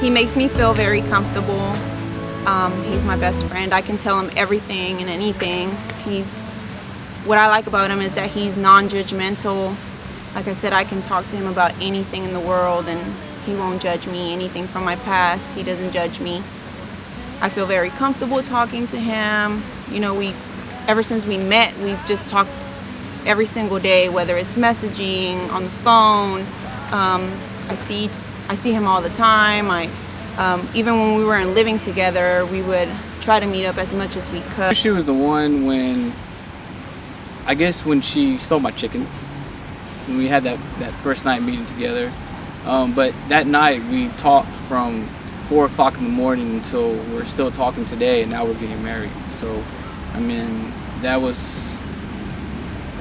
He makes me feel very comfortable. He's my best friend. I can tell him everything and anything. What I like about him is that he's non-judgmental. Like I said, I can talk to him about anything in the world and he won't judge me. Anything from my past, he doesn't judge me. I feel very comfortable talking to him. You know, ever since we met, we've just talked every single day, whether it's messaging, on the phone. I see him all the time. Even when we weren't living together, we would try to meet up as much as we could. She was the one when she stole my chicken, when we had that first night meeting together. But that night we talked from 4 o'clock in the morning until we're still talking today, and now we're getting married. So, I mean, that was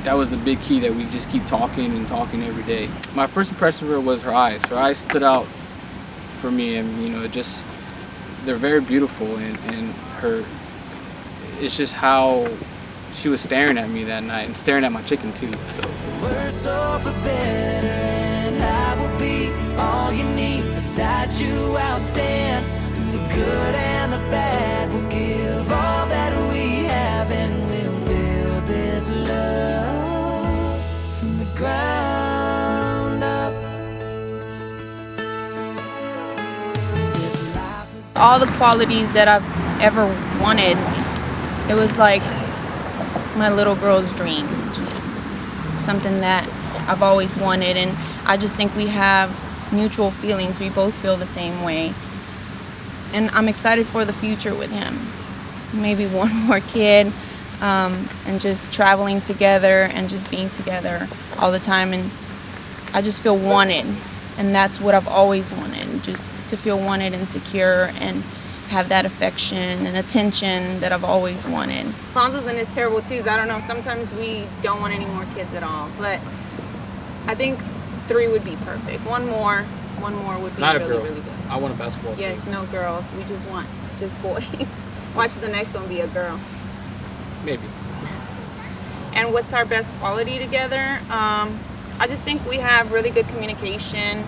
the big key, that we just keep talking and talking every day. My first impression of her was her eyes. Her eyes stood out for me, and you know, they're very beautiful, and it's just how she was staring at me that night and staring at my chicken too. So. Worse off for better, and I will be all you need. Beside you I'll stand through the good and the bad. We'll give all that we have, and we'll build this love from the ground up. All the qualities that I've ever wanted, it was like my little girl's dream, just something that I've always wanted, and I just think we have mutual feelings. We both feel the same way, and I'm excited for the future with him. Maybe one more kid, and just traveling together and just being together all the time, and I just feel wanted, and that's what I've always wanted, just to feel wanted and secure and have that affection and attention that I've always wanted. Alonzo's in his terrible twos. I don't know, sometimes we don't want any more kids at all, but I think 3 would be perfect. One more would be Not really, a girl. really good. I want a basketball team. Yes, no girls. We just want boys. Watch the next one be a girl. Maybe. And what's our best quality together? I just think we have really good communication.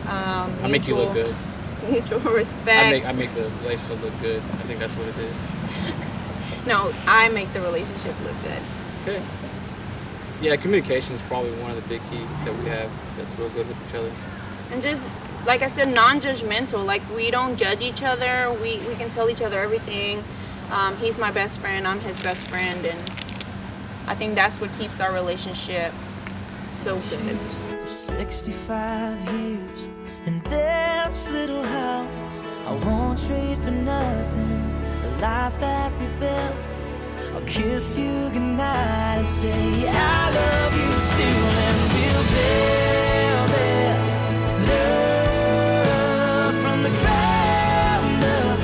I make you look good. Mutual respect. I make the relationship look good. I think that's what it is. No, I make the relationship look good. Okay. Yeah, communication is probably one of the big keys that we have that's real good with each other. And just, like I said, non-judgmental. Like, we don't judge each other. We can tell each other everything. He's my best friend. I'm his best friend. And I think that's what keeps our relationship so good. 65 years in this little house, I won't trade for nothing the life that we built. I'll kiss you goodnight and say I love you still, and we'll build this love from the ground up,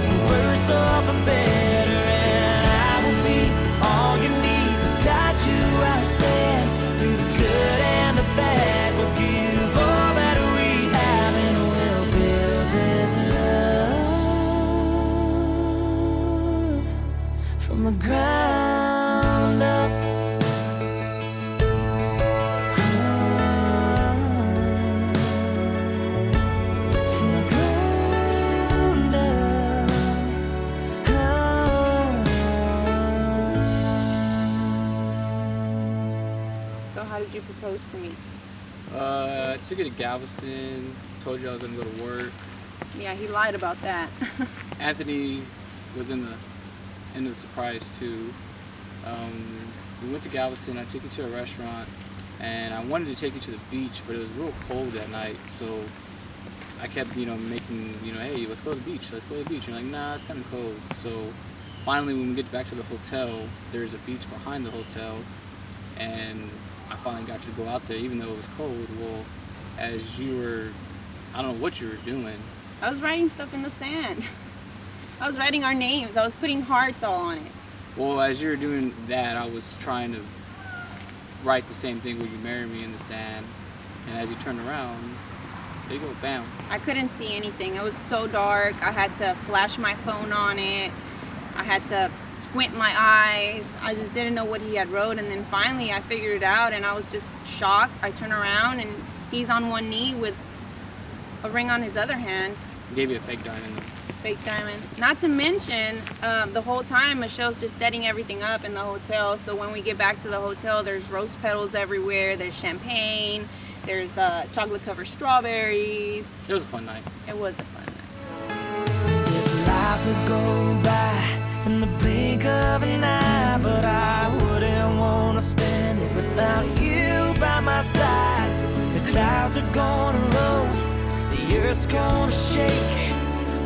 for worse or for better, and I will be all you need. Beside you I'll stand through the good and the bad. We'll give all that we have, and we'll build this love from the ground up. From the ground up. So how did you propose to me? I took it to Galveston, told you I was going to go to work. Yeah, he lied about that. Anthony was in the surprise too. We went to Galveston, I took you to a restaurant, and I wanted to take you to the beach, but it was real cold that night, so I kept, making, hey, let's go to the beach, let's go to the beach. And you're like, nah, it's kind of cold. So finally, when we get back to the hotel, there's a beach behind the hotel, and I finally got you to go out there, even though it was cold. Well, as you were, I don't know what you were doing. I was writing stuff in the sand. I was writing our names. I was putting hearts all on it. Well, as you were doing that, I was trying to write the same thing, will you marry me, in the sand. And as you turned around, there you go, bam. I couldn't see anything. It was so dark. I had to flash my phone on it. I had to squint my eyes. I just didn't know what he had wrote. And then finally I figured it out, and I was just shocked. I turned around and he's on one knee with a ring on his other hand. Gave you a fake diamond. Fake diamond. Not to mention, the whole time Michelle's just setting everything up in the hotel. So when we get back to the hotel, there's rose petals everywhere. There's champagne. There's chocolate covered strawberries. It was a fun night. It was a fun night. This life will go by in the blink of an eye, but I wouldn't want to spend it without you by my side. The clouds are gonna roll, the earth's gonna shake,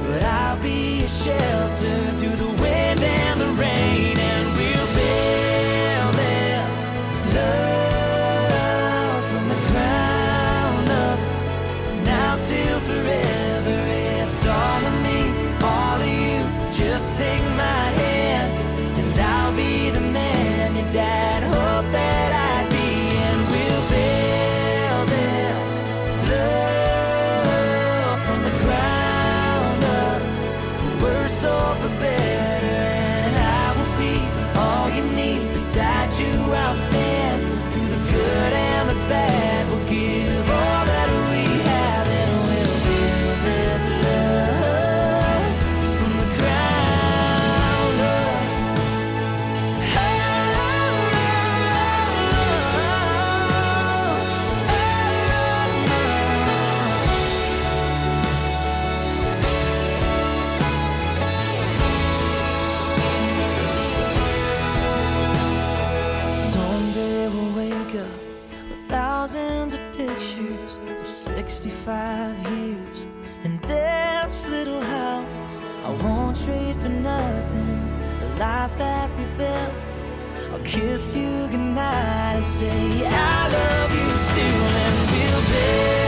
but I'll be a shelter through the wind and the rain, and we'll build this love from the ground up, now till forever. It's all of me, all of you. Just take my hand, and I'll be the man your dad hoped that I'd be, and we'll build this love from the ground up, for worse or for better. And I will be all you need. Beside you I'll stand, through the good and the bad. We'll give all that we have, and we'll build this love from the ground up. Someday we'll wake up with thousands of pictures of 65 years in this little house. I won't trade for nothing the life that we built. I'll kiss you goodnight and say I love you still, and we'll build